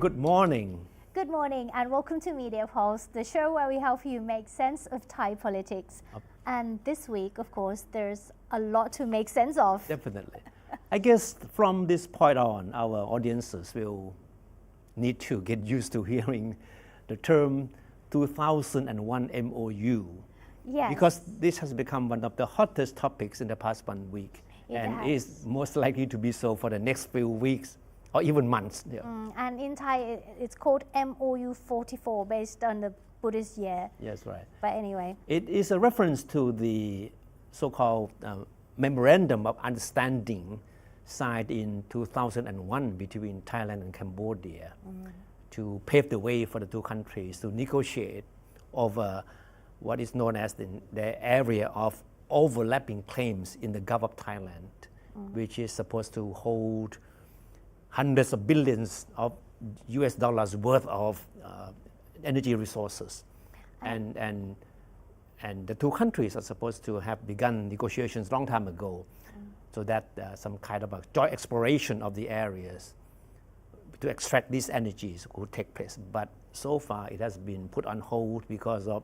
Good morning. Good morning and welcome to Media Pulse, the show where we help you make sense of Thai politics. And this week, of course, there's a lot to make sense of. Definitely. I guess from this point on, our audiences will need to get used to hearing the term 2001 MOU. Yes. Because this has become one of the hottest topics in the past 1 week. And is most likely to be so for the next few weeks or even months. Yeah. And in Thai, it's called MOU44 based on the Buddhist year. Yes, right. But anyway. It is a reference to the so-called Memorandum of Understanding signed in 2001 between Thailand and Cambodia to pave the way for the two countries to negotiate over what is known as the area of overlapping claims in the Gulf of Thailand, which is supposed to hold hundreds of billions of US dollars worth of energy resources. And the two countries are supposed to have begun negotiations long time ago so that some kind of a joint exploration of the areas to extract these energies could take place. But so far it has been put on hold because of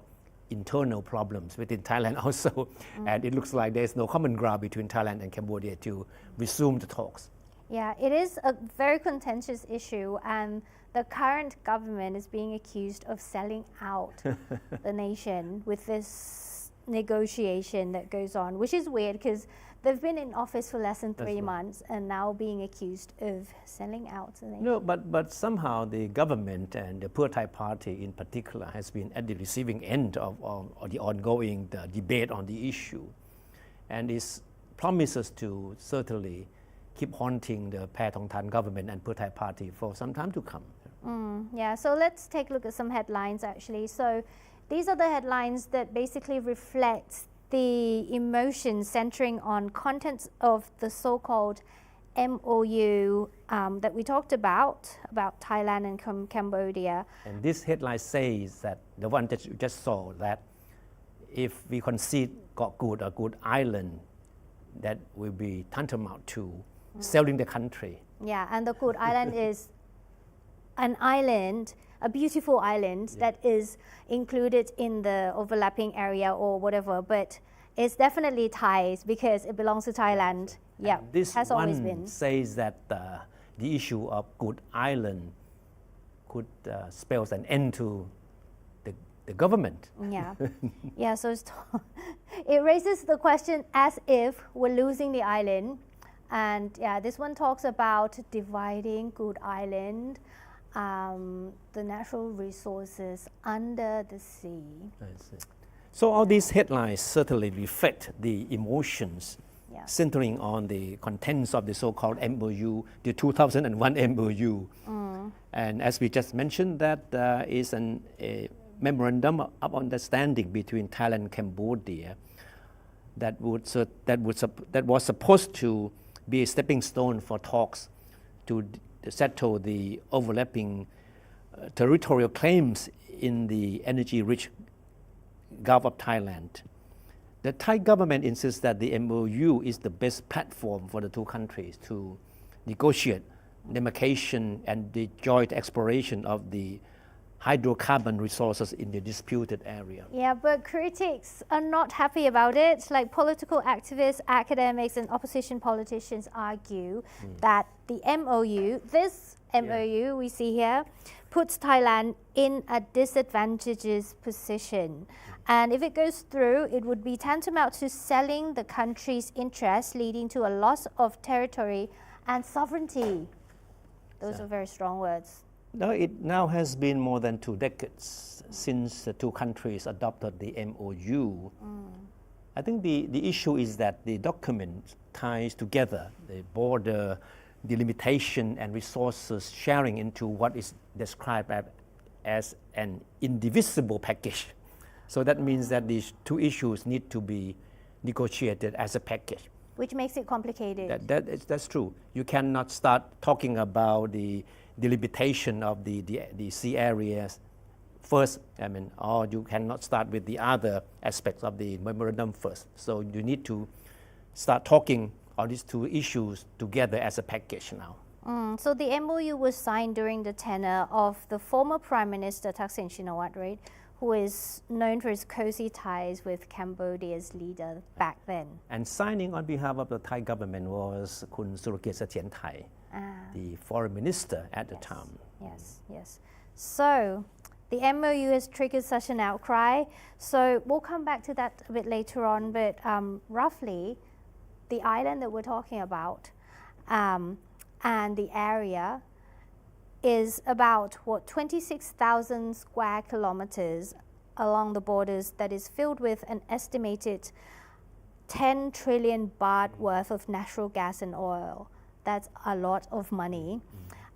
internal problems within Thailand also. And it looks like there's no common ground between Thailand and Cambodia to resume the talks. Yeah, it is a very contentious issue, and the current government is being accused of selling out the nation with this negotiation that goes on, which is weird because they've been in office for less than 3 months and now being accused of selling out the nation. No, but somehow the government and the Pheu Thai party in particular has been at the receiving end of the ongoing debate on the issue, and it promises to certainly keep haunting the Pae Thong Tan government and Pheu Thai party for some time to come. Yeah, so let's take a look at some headlines actually. So these are the headlines that basically reflect the emotions centering on contents of the so-called MOU that we talked about Thailand and Cambodia. And this headline says that the one that you just saw, that if we concede Kok Gut or Gut Island, that will be tantamount to selling the country. Yeah, and the Gut Island is an island, a beautiful island that is included in the overlapping area or whatever, but it's definitely Thai's because it belongs to Thailand. Yeah, this has one always been. Says that the issue of Gut Island could spell an end to the government. Yeah, yeah. So it raises the question as if we're losing the island, and yeah, this one talks about dividing Gut Island, the natural resources under the sea. I see. So all these headlines certainly reflect the emotions centering on the contents of the so-called MOU, the 2001 MOU. And as we just mentioned, that is a memorandum of understanding between Thailand and Cambodia that was supposed to be a stepping stone for talks to settle the overlapping territorial claims in the energy-rich Gulf of Thailand. The Thai government insists that the MOU is the best platform for the two countries to negotiate demarcation and the joint exploration of the hydrocarbon resources in the disputed area. Yeah, but critics are not happy about it. Like political activists, academics, and opposition politicians argue that the MOU, this MOU we see here, puts Thailand in a disadvantageous position. And if it goes through, it would be tantamount to selling the country's interests, leading to a loss of territory and sovereignty. Those are very strong words. No, it now has been more than 2 decades since the two countries adopted the MOU. I think the issue is that the document ties together the border delimitation and resources sharing into what is described as an indivisible package. So that means that these two issues need to be negotiated as a package. Which makes it complicated. That's true. You cannot start talking about the delimitation of the sea areas first, or you cannot start with the other aspects of the memorandum first. So you need to start talking all these two issues together as a package now. So the MOU was signed during the tenure of the former Prime Minister Thaksin, right, who is known for his cozy ties with Cambodia's leader back then. And signing on behalf of the Thai government was คุณสุรเกียรติเสถียรไทย the foreign minister at the time. Yes. So the MOU has triggered such an outcry. So we'll come back to that a bit later on, but roughly the island that we're talking about and the area is about 26,000 square kilometers along the borders that is filled with an estimated 10 trillion baht worth of natural gas and oil. That's a lot of money.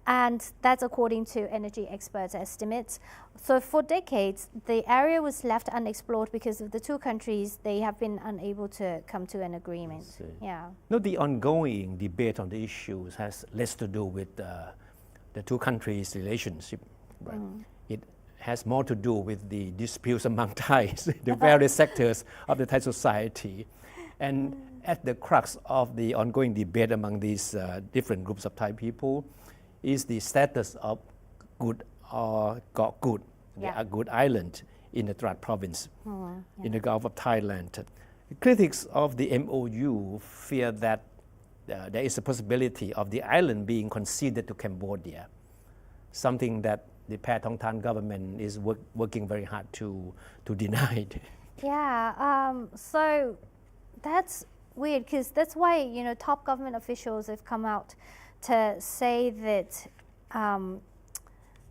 And that's according to energy experts' estimates. So for decades, the area was left unexplored because of the two countries, they have been unable to come to an agreement. Yeah. No, the ongoing debate on the issues has less to do with the two countries' relationship. Right? It has more to do with the disputes among Thais, the various sectors of the Thai society. And at the crux of the ongoing debate among these different groups of Thai people is the status of Good or Got Good, a good island in the Trat province in the Gulf of Thailand. Critics of the MOU fear that there is a possibility of the island being conceded to Cambodia, something that the Patchimanon government is working very hard to deny. So that's weird because that's why top government officials have come out to say that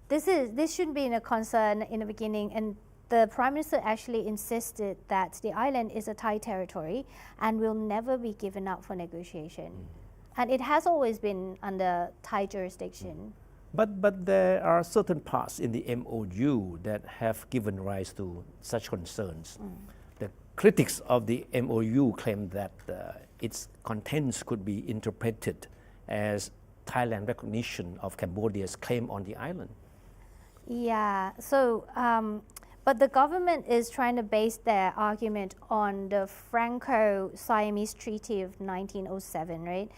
this shouldn't be a concern in the beginning, and the Prime Minister actually insisted that the island is a Thai territory and will never be given up for negotiation. And it has always been under Thai jurisdiction. But there are certain parts in the MOU that have given rise to such concerns. The critics of the MOU claim that its contents could be interpreted as Thailand recognition of Cambodia's claim on the island. But the government is trying to base their argument on the Franco-Siamese Treaty of 1907, right?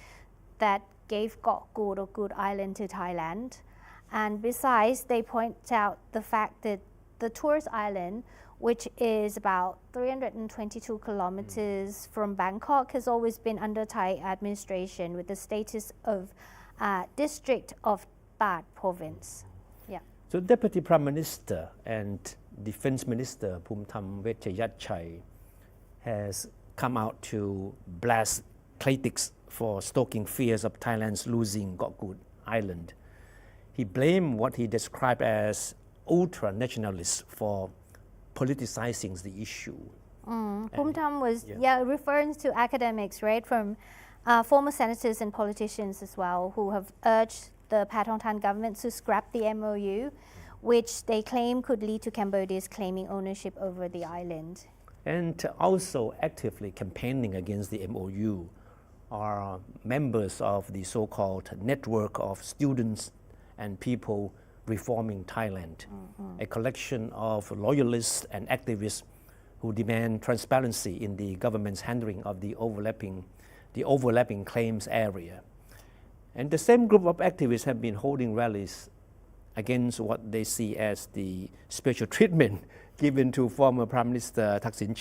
That gave Got Good or Good Island to Thailand. And besides, they point out the fact that the tourist island, which is about 322 kilometers from Bangkok, has always been under Thai administration with the status of district of That province. So Deputy Prime Minister and Defense Minister Phumtham Wechayachai has come out to blast critics for stoking fears of Thailand's losing Got Good Island. He blamed what he described as ultra-nationalists for politicizing the issue. Phumtham was referring to academics, right, from former senators and politicians as well, who have urged the Patchimanon government to scrap the MOU, which they claim could lead to Cambodia's claiming ownership over the island. And also actively campaigning against the MOU are members of the so-called network of students and people reforming Thailand, a collection of loyalists and activists who demand transparency in the government's handling of the overlapping claims area. And the same group of activists have been holding rallies against what they see as the special treatment given to former Prime Minister Thaksin,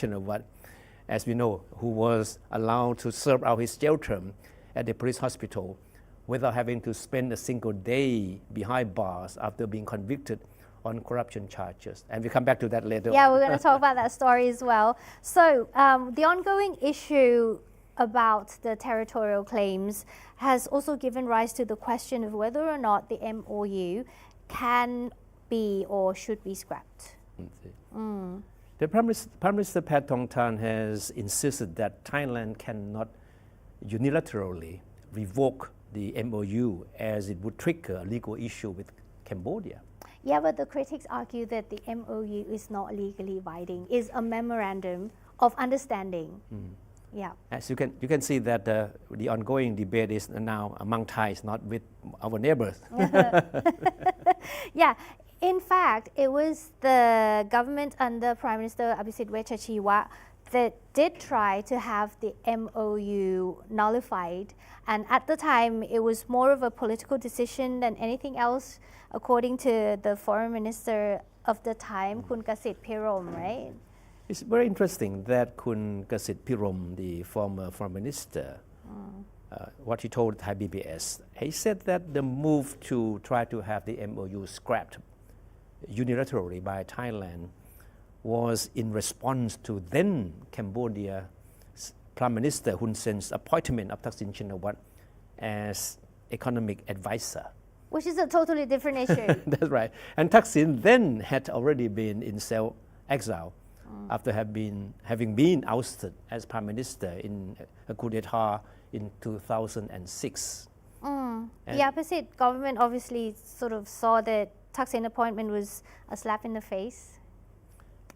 as we know, who was allowed to serve out his jail term at the police hospital without having to spend a single day behind bars after being convicted on corruption charges. And we come back to that later. Yeah, we're going to talk about that story as well. So the ongoing issue about the territorial claims has also given rise to the question of whether or not the MOU can be or should be scrapped. The Prime Minister Patchimanon has insisted that Thailand cannot unilaterally revoke the MOU as it would trigger a legal issue with Cambodia. Yeah, but the critics argue that the MOU is not legally binding, it's a memorandum of understanding. As you can see that the ongoing debate is now among Thais, not with our neighbors. In fact, it was the government under Prime Minister Abhisit Wechachaiwat that did try to have the MOU nullified, and at the time it was more of a political decision than anything else, according to the foreign minister of the time, Kun Kasit Pirom, right? It's very interesting that Kun Kasit Pirom, the former foreign minister, what he told Thai BBS, he said that the move to try to have the MOU scrapped unilaterally by Thailand was in response to then Cambodia Prime Minister Hun Sen's appointment of Thaksin Shinawatra as economic advisor. Which is a totally different issue. That's right. And Thaksin then had already been in self-exile after having been ousted as Prime Minister in a coup d'etat in 2006. The opposite government obviously sort of saw that Thaksin appointment was a slap in the face.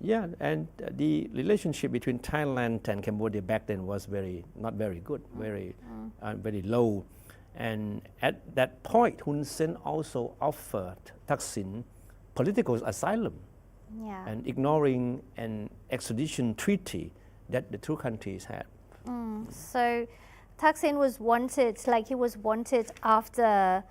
Yeah, and the relationship between Thailand and Cambodia back then was not very good, very low. And at that point, Hun Sen also offered Thaksin political asylum, and ignoring an extradition treaty that the two countries had. So Thaksin was wanted, after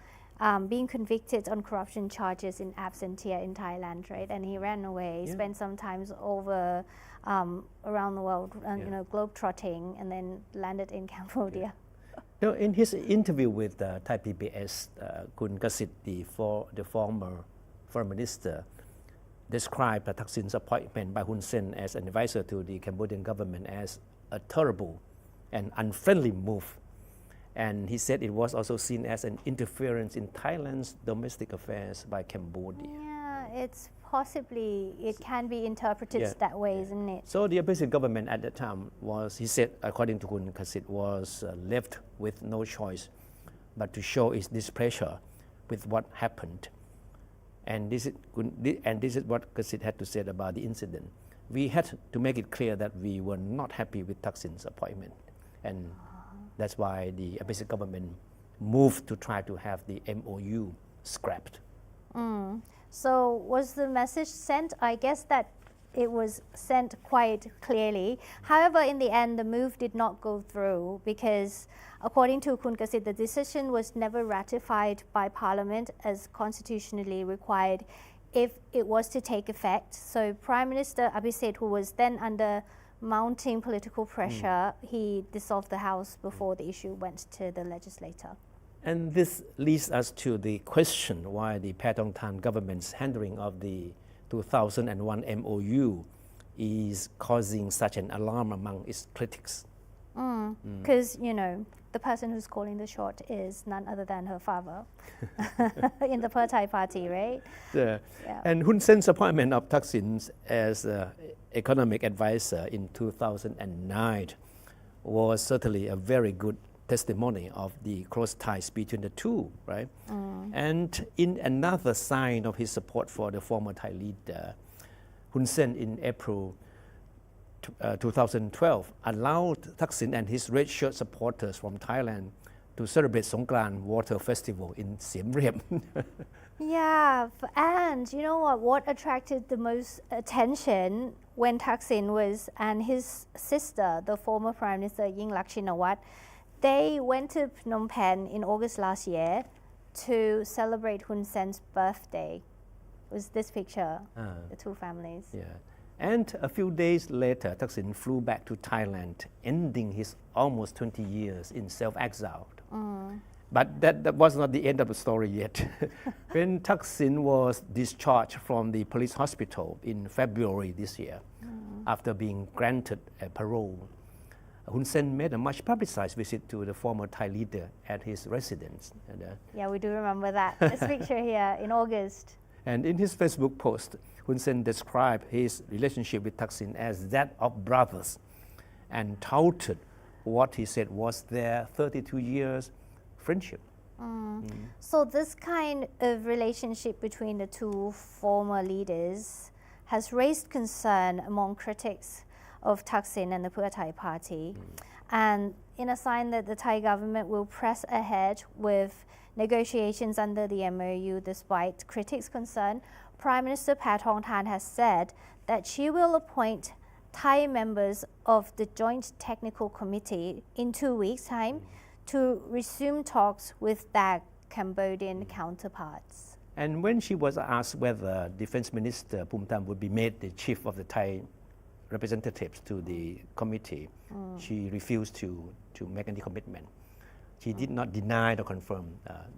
being convicted on corruption charges in absentia in Thailand, right? And he ran away, spent some time over around the world, globe-trotting, and then landed in Cambodia. Now, in his interview with Thai PBS, Kun Kasit, the former foreign minister, described Thaksin's appointment by Hun Sen as an advisor to the Cambodian government as a terrible and unfriendly move. And he said it was also seen as an interference in Thailand's domestic affairs by Cambodia. Yeah, it can be interpreted that way, isn't it? So the opposition government at that time was, he said, according to Kun Kasit, was left with no choice but to show its displeasure with what happened. And this is what Kasit had to say about the incident. We had to make it clear that we were not happy with Thaksin's appointment. And that's why the opposition government moved to try to have the MOU scrapped. So was the message sent? I guess that it was sent quite clearly. However, in the end, the move did not go through because, according to Kun Kasit, the decision was never ratified by Parliament as constitutionally required if it was to take effect. So Prime Minister Abhisit, who was then under mounting political pressure, he dissolved the House before the issue went to the legislature. And this leads us to the question why the Paetongtarn government's handling of the 2001 MOU is causing such an alarm among its critics. Because, the person who's calling the shot is none other than her father in the Thai party, right? Yeah. And Hun Sen's appointment of Thaksin as economic advisor in 2009 was certainly a very good testimony of the close ties between the two, right? And in another sign of his support for the former Thai leader, Hun Sen in April 2012 allowed Thaksin and his red shirt supporters from Thailand to celebrate Songkran Water Festival in Siem Reap. Yeah, and you know what attracted the most attention when Thaksin and his sister, the former Prime Minister Ying Shinawatra, they went to Phnom Penh in August last year to celebrate Hun Sen's birthday. It was this picture, the two families. Yeah. And a few days later, Thaksin flew back to Thailand, ending his almost 20 years in self-exile. But that was not the end of the story yet. When Thaksin was discharged from the police hospital in February this year, after being granted a parole, Hun Sen made a much publicized visit to the former Thai leader at his residence. Yeah, we do remember that. This picture here in August. And in his Facebook post, Hun Sen described his relationship with Thaksin as that of brothers and touted what he said was their 32 years friendship. So this kind of relationship between the two former leaders has raised concern among critics of Thaksin and the Pheu Thai party. And in a sign that the Thai government will press ahead with negotiations under the MOU despite critics' concern, Prime Minister Paetongtarn has said that she will appoint Thai members of the Joint Technical Committee in 2 weeks' time to resume talks with their Cambodian counterparts. And when she was asked whether Defense Minister Phumtham would be made the chief of the Thai representatives to the committee, she refused to make any commitment. She did not deny or confirm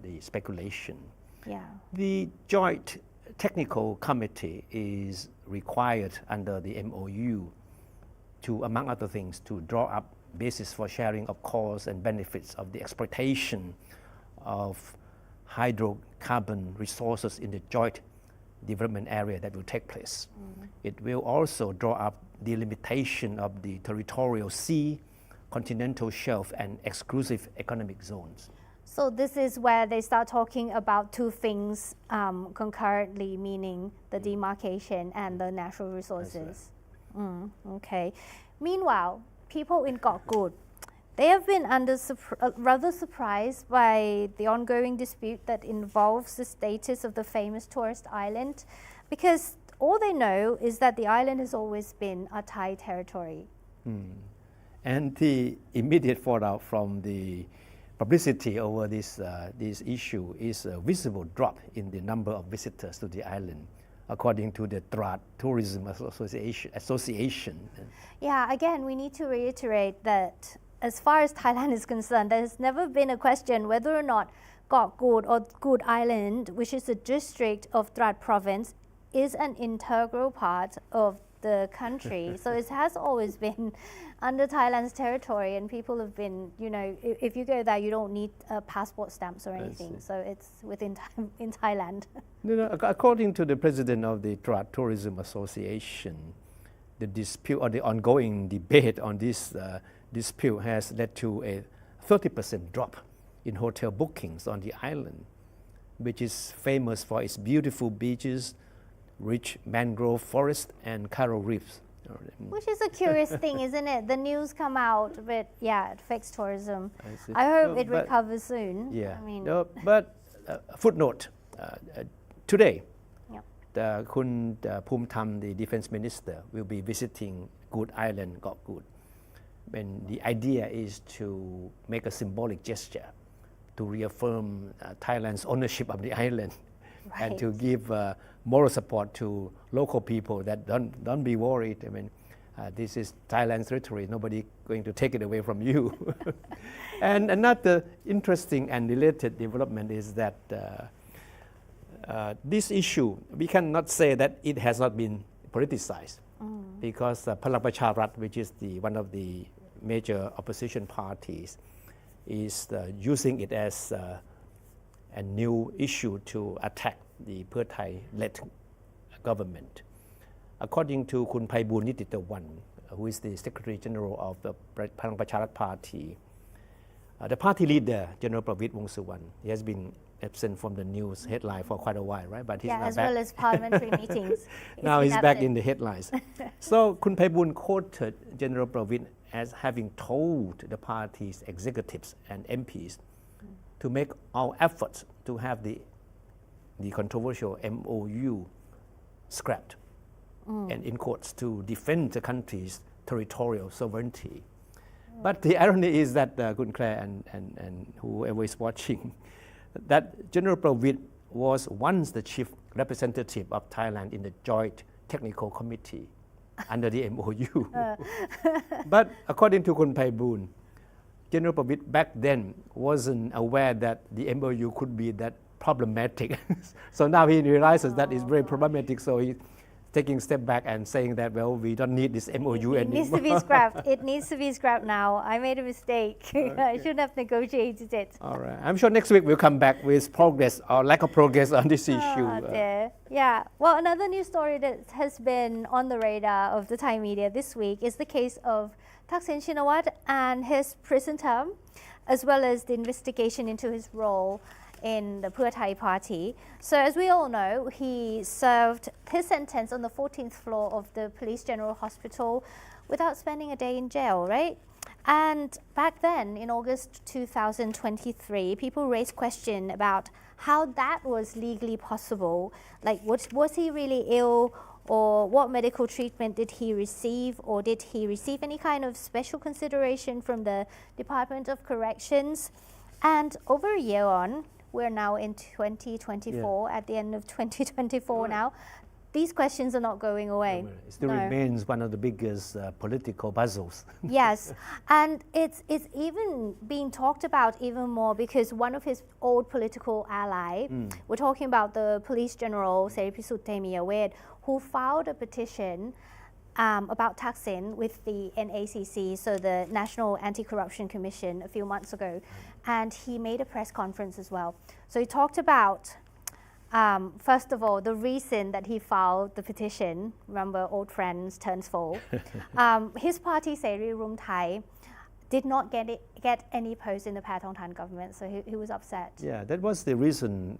the speculation. Yeah. The Joint Technical Committee is required under the MOU to, among other things, to draw up basis for sharing of costs and benefits of the exploitation of hydrocarbon resources in the joint development area that will take place. It will also draw up the limitation of the territorial sea, continental shelf, and exclusive economic zones. So this is where they start talking about two things concurrently, meaning the demarcation and the natural resources. Okay. Meanwhile, people in Kok Gut, they have been rather surprised by the ongoing dispute that involves the status of the famous tourist island, because all they know is that the island has always been a Thai territory. And the immediate fallout from the publicity over this issue is a visible drop in the number of visitors to the island, according to the Tourism Association. Yeah, again, we need to reiterate that as far as Thailand is concerned, there has never been a question whether or not Kok Gut or Gut Island, which is a district of Trat province, is an integral part of the country. So it has always been under Thailand's territory, and people have been, if you go there, you don't need passport stamps or anything. So it's within in Thailand. According to the president of the Tourism Association, the dispute or the ongoing debate on this dispute has led to a 30% drop in hotel bookings on the island, which is famous for its beautiful beaches, rich mangrove forest, and coral reefs. Which is a curious thing, isn't it? The news come out, but yeah, it affects tourism. I hope it recovers soon. Yeah, but footnote, today, Kun Phumtham, the defense minister, will be visiting Gut Island, Kok Gut. And the idea is to make a symbolic gesture to reaffirm Thailand's ownership of the island, and to give moral support to local people that don't be worried. I mean, this is Thailand's territory. Nobody going to take it away from you. And another interesting and related development is that this issue, we cannot say that it has not been politicized, because Palang Pracharat, which is one of the major opposition parties, is using it as a new issue to attack the Pheu Thai-led government. According to Kun Phaiboon Nititawan, who is the Secretary General of the Palang Pracharat Party, the party leader, General Pravit Wongsuwan, he has been absent from the news headline for quite a while, right? But he's now as back. well as parliamentary meetings. Now he's back in the headlines. So Kun Phaiboon quoted General Pravit as having told the party's executives and MPs to make all efforts to have the controversial MOU scrapped, and in quotes, to defend the country's territorial sovereignty. But the irony is that Kun Clare and whoever is watching, that General Pravit was once the chief representative of Thailand in the Joint Technical Committee under the MOU. But according to Kun Phaiboon, General Pravit back then wasn't aware that the MOU could be that problematic. So now he realizes that it's very problematic, so he's taking a step back and saying that, well, we don't need this MOU anymore. It needs to be scrapped. It needs to be scrapped now. I made a mistake. I shouldn't have negotiated it. All right. I'm sure next week we'll come back with progress or lack of progress on this issue. Yeah. Well, another news story that has been on the radar of the Thai media this week is the case of Thaksin and his prison term, as well as the investigation into his role in the Pheu Thai party. So as we all know, he served his sentence on the 14th floor of the Police General Hospital without spending a day in jail, right? And back then, in August 2023, people raised question about how that was legally possible. Like, was he really ill, or what medical treatment did he receive, or did he receive any kind of special consideration from the Department of Corrections? And over a year on, we're now in 2024, at the end of 2024 now, these questions are not going away. It still remains one of the biggest political puzzles. Yes, and it's even being talked about even more because one of his old political ally, we're talking about the Police General Seripisut Themiawet, who filed a petition about Thaksin with the NACC, so the National Anti-Corruption Commission, a few months ago, and he made a press conference as well. So he talked about first of all, the reason that he filed the petition, remember old friends turns foe, his party, Seri Rum Thai, did not get any post in the Pathongtan government, so he was upset. Yeah, that was the reason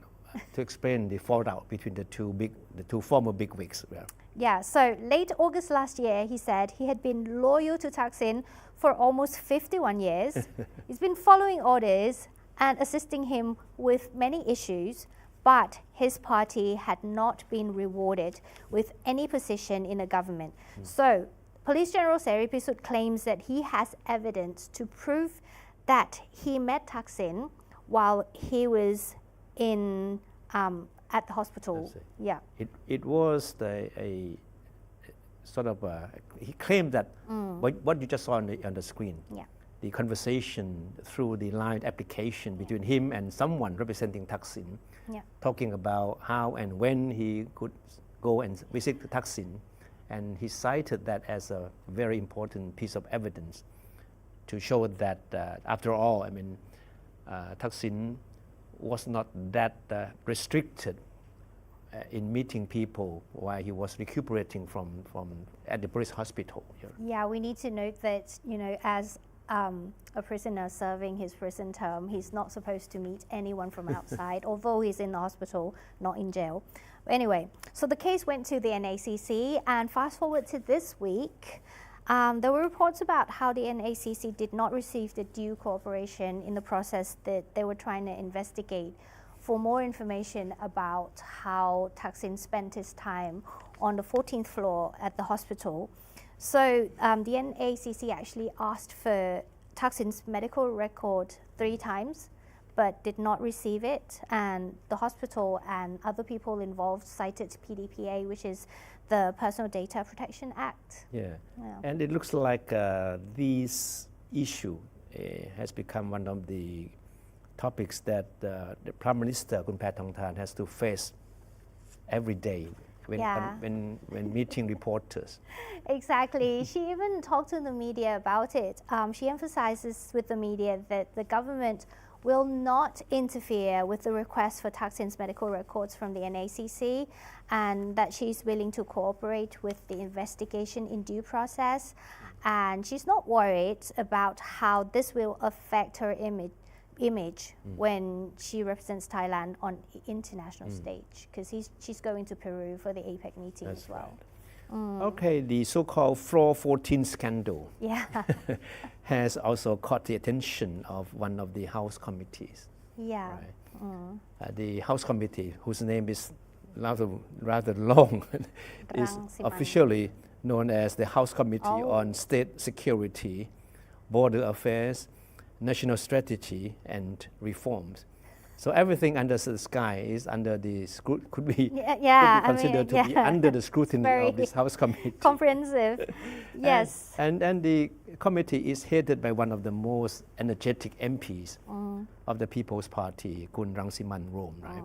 to explain the fallout between the two former bigwigs. Yeah, so late August last year, he said he had been loyal to Thaksin for almost 51 years. He's been following orders and assisting him with many issues, but his party had not been rewarded with any position in the government. So, Police General Seripisut claims that he has evidence to prove that he met Thaksin while he was in at the hospital. Yeah. It was a sort of he claimed that what you just saw on the screen. Yeah. The conversation through the line application between him and someone representing Thaksin, talking about how and when he could go and visit Thaksin, and he cited that as a very important piece of evidence to show that after all, I mean, Thaksin was not that restricted in meeting people while he was recuperating from at the police hospital. Yeah, we need to note that, you know, as a prisoner serving his prison term, he's not supposed to meet anyone from outside, although he's in the hospital, not in jail. But anyway, so the case went to the NACC, and fast forward to this week, there were reports about how the NACC did not receive the due cooperation in the process that they were trying to investigate for more information about how Thaksin spent his time on the 14th floor at the hospital. So the NACC actually asked for Thaksin's medical record 3 times, but did not receive it. And the hospital and other people involved cited PDPA, which is the Personal Data Protection Act. Yeah, and it looks like this issue has become one of the topics that the Prime Minister, Kun Pathongtan, has to face every day when meeting reporters. Exactly. She even talked to the media about it. She emphasizes with the media that the government will not interfere with the request for Thaksin's medical records from the NACC, and that she's willing to cooperate with the investigation in due process. And she's not worried about how this will affect her image when she represents Thailand on international stage, because she's going to Peru for the APEC meeting as well. Right. Okay, the so-called Floor 14 scandal has also caught the attention of one of the House committees. Yeah. Right. The House committee, whose name is rather long, is officially known as the House Committee on State Security, Border Affairs, National Strategy and Reforms. So everything under the sky is under the could be considered to be under the scrutiny of this House Committee. Comprehensive, yes. And the committee is headed by one of the most energetic MPs of the People's Party, Kun Rangsiman, right?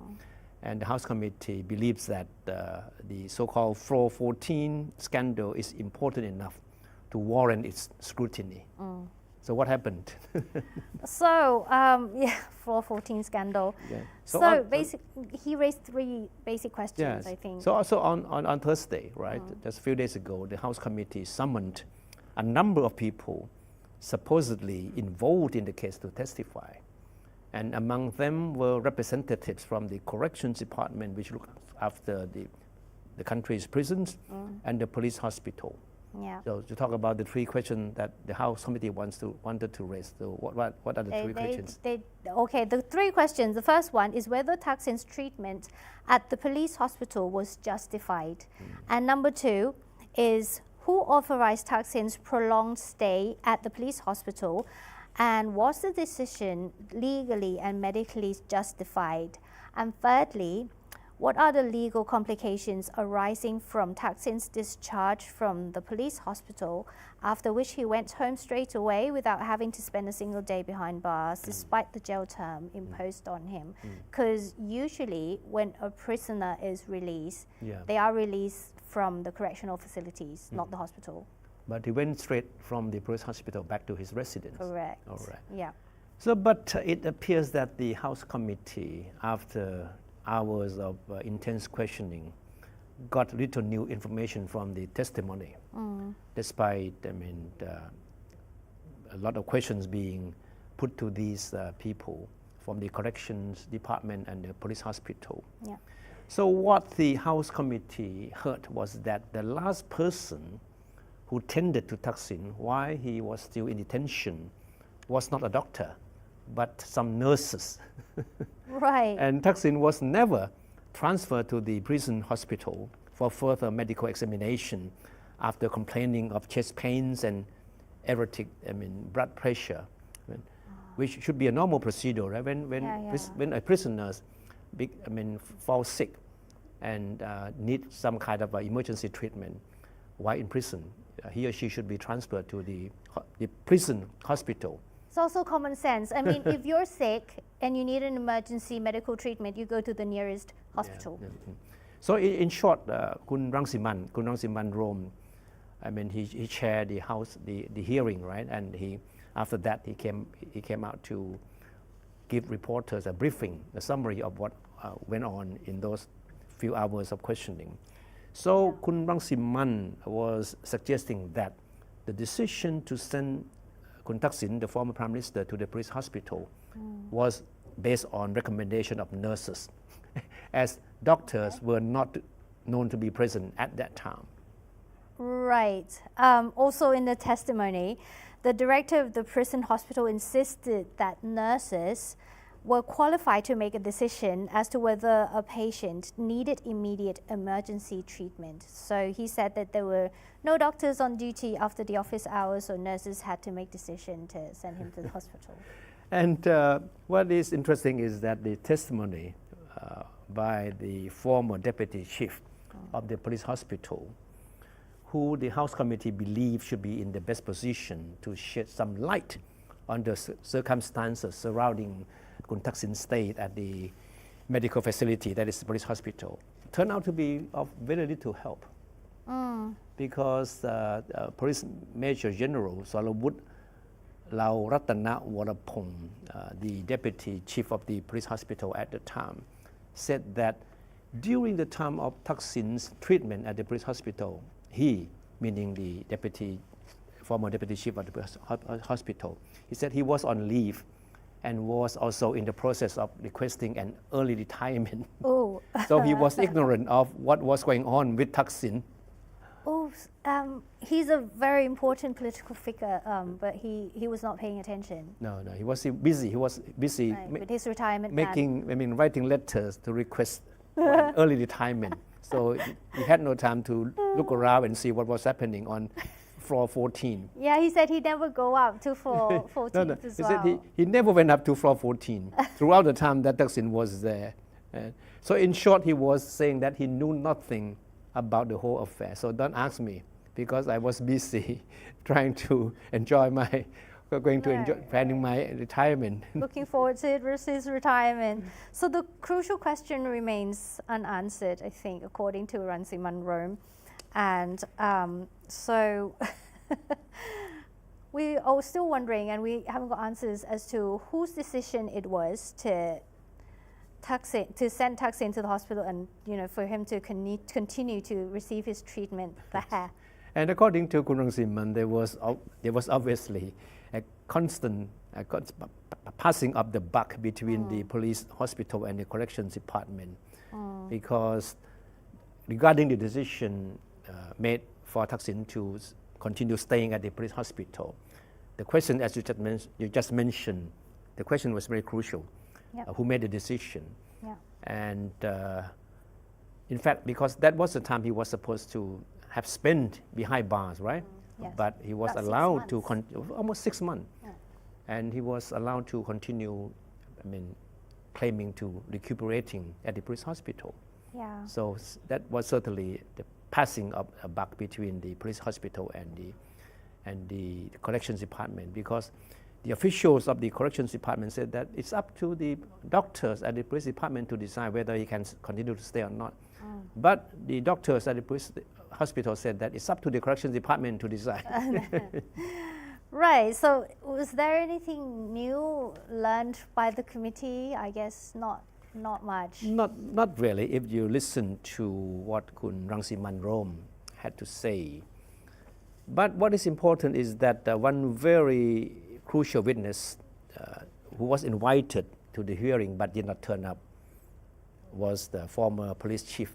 And the House Committee believes that the so-called Floor 14 scandal is important enough to warrant its scrutiny. So what happened? So, Floor 14 scandal. Yeah. So basically, he raised 3 basic questions, I think. So also on Thursday, right, just a few days ago, the House Committee summoned a number of people supposedly involved in the case to testify. And among them were representatives from the Corrections Department, which look after the country's prisons, and the police hospital. Yeah. So to talk about the three questions that the House Committee wanted to raise. So what are the three questions? Okay, the three questions. The first one is whether Thaksin's treatment at the police hospital was justified. And number two is who authorized Thaksin's prolonged stay at the police hospital, and was the decision legally and medically justified? And thirdly, what are the legal complications arising from Thaksin's discharge from the police hospital, after which he went home straight away without having to spend a single day behind bars, despite the jail term imposed on him? Because usually when a prisoner is released, they are released from the correctional facilities, not the hospital. But he went straight from the police hospital back to his residence. Correct. All right. Yeah. So, but it appears that the House Committee, after hours of intense questioning, got little new information from the testimony, despite, a lot of questions being put to these people from the corrections department and the police hospital. Yeah. So what the House Committee heard was that the last person who tended to Thaksin while he was still in detention was not a doctor, but some nurses. Right. And Thaksin was never transferred to the prison hospital for further medical examination after complaining of chest pains and erratic, blood pressure, which should be a normal procedure, right? When a prisoner falls sick and needs some kind of emergency treatment while in prison, he or she should be transferred to the prison hospital. It's also common sense. I mean, if you're sick and you need an emergency medical treatment, you go to the nearest hospital. So in short, Kun Rangsiman Rome, he chaired the hearing, right? And after that he came out to give reporters a briefing, a summary of what went on in those few hours of questioning. So Kun Rangsiman was suggesting that the decision to send Kun Thaksin, the former Prime Minister, to the police hospital was based on recommendation of nurses, as doctors were not known to be present at that time. Right. Also in the testimony, the director of the prison hospital insisted that nurses were qualified to make a decision as to whether a patient needed immediate emergency treatment. So he said that there were no doctors on duty after the office hours, so nurses had to make decision to send him to the hospital. And what is interesting is that the testimony by the former deputy chief of the police hospital, who the House Committee believed should be in the best position to shed some light on the circumstances surrounding Kun Thaksin's stay at the medical facility, that is the police hospital, turned out to be of very little help. Because Police Major General Solawut Lau Ratana Warapong, the deputy chief of the police hospital at the time, said that during the time of Thaksin's treatment at the police hospital, he, meaning the former deputy chief of the hospital, he said he was on leave and was also in the process of requesting an early retirement. Oh. So he was ignorant of what was going on with Thaksin. Oh, he's a very important political figure, but he was not paying attention. No, he was busy. He was busy with his retirement plan. Writing letters to request for an early retirement. So he had no time to look around and see what was happening on floor 14. Yeah, he said he'd never go up to floor 14 as he well. said he never went up to floor 14 throughout the time that Thaksin was there. So in short, he was saying that he knew nothing about the whole affair. So don't ask me, because I was busy trying to enjoy planning my retirement. Looking forward to his retirement. So the crucial question remains unanswered, I think, according to Rangsiman Rome. And so we are still wondering, and we haven't got answers as to whose decision it was to send Thaksin to the hospital and for him to continue to receive his treatment there. And according to Kun Rangsiman, there was obviously a constant passing of the buck between the police hospital and the corrections department, because regarding the decision made for Thaksin to continue staying at the police hospital. The question, as you just mentioned, the question was very crucial. Yep. Who made the decision? Yeah. And in fact, because that was the time he was supposed to have spent behind bars, right? Yes. But he was About 6 allowed to, months. almost 6 months. Yeah. And he was allowed to continue, claiming to recuperating at the police hospital. Yeah. So that was certainly the passing of a buck between the police hospital and the corrections department, because the officials of the corrections department said that it's up to the doctors at the police department to decide whether he can continue to stay or not. But the doctors at the police hospital said that it's up to the corrections department to decide. Right. So was there anything new learned by the committee? I guess not much. Not really. If you listen to what Kun Rangsiman had to say. But what is important is that one very crucial witness who was invited to the hearing but did not turn up was the former police chief,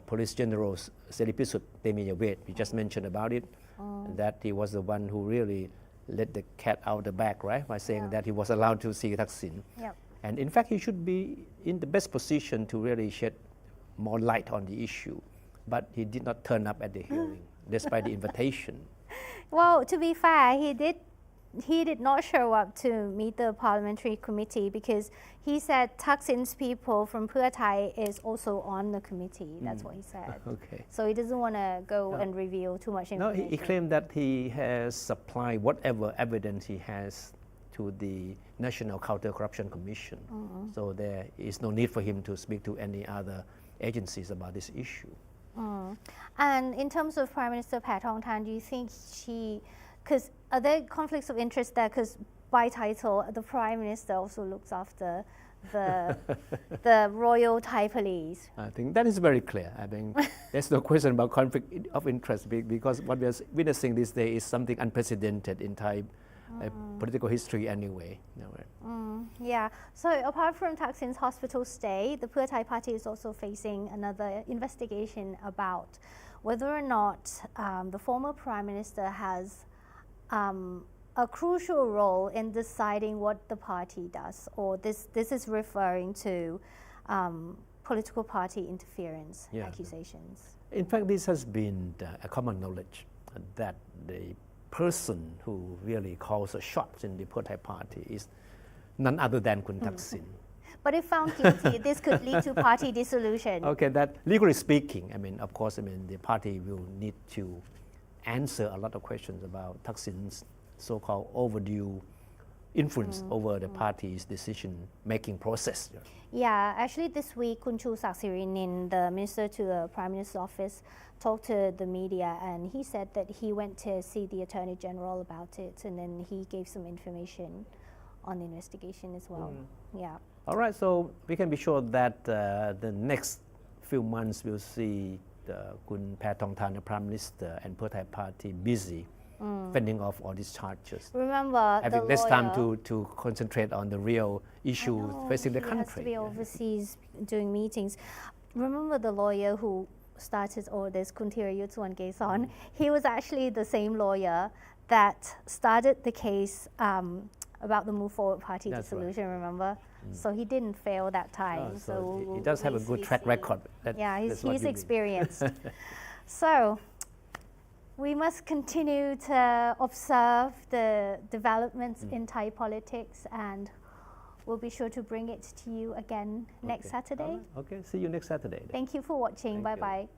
Police General Seripisut Temiyawet. We just mentioned about it, that he was the one who really let the cat out of the bag, right, by saying that he was allowed to see Thaksin. Yep. And in fact, he should be in the best position to really shed more light on the issue. But he did not turn up at the hearing, despite the invitation. Well, to be fair, he did not show up to meet the parliamentary committee because he said Thaksin's people from Pheu Thai is also on the committee. That's what he said. Okay. So he doesn't want to go and reveal too much No, information. he claimed that he has supplied whatever evidence he has to the National Counter-Corruption Commission. So there is no need for him to speak to any other agencies about this issue. And in terms of Prime Minister Paetongtarn, do you think because are there conflicts of interest there? Because by title, the Prime Minister also looks after the Royal Thai Police. I think that is very clear. I mean, there's no question about conflict of interest because what we are witnessing this day is something unprecedented in Thai political history anyway. Yeah. So apart from Thaksin's hospital stay, the Pheu Thai party is also facing another investigation about whether or not the former Prime Minister has a crucial role in deciding what the party does, or this is referring to political party interference accusations. In fact, this has been a common knowledge that the person who really calls the shots in the Pheu Thai party is none other than Kun Thaksin. But if found guilty, this could lead to party dissolution. Okay, that legally speaking, of course, the party will need to answer a lot of questions about Thaksin's so-called overdue influence over the party's decision-making process. Yeah, actually this week, Kun Chusak-Sirinin, the minister to the Prime Minister's office, talked to the media and he said that he went to see the Attorney General about it and then he gave some information on the investigation as well. Yeah. All right, so we can be sure that the next few months we'll see Kun Paetongtarn, the Prime Minister, and Pheu Thai party busy fending off all these charges. Remember, having less time to concentrate on the real issue facing the country. He has to be overseas doing meetings. Remember the lawyer who started all this, Kun Thirayut Suwanngaesorn? He was actually the same lawyer that started the case about the MOU44 party dissolution, remember? So he didn't fail that time. So he does have a good track record. He's experienced. So we must continue to observe the developments in Thai politics and we'll be sure to bring it to you again next Saturday. Okay, see you next Saturday. Thank you for watching. Bye-bye.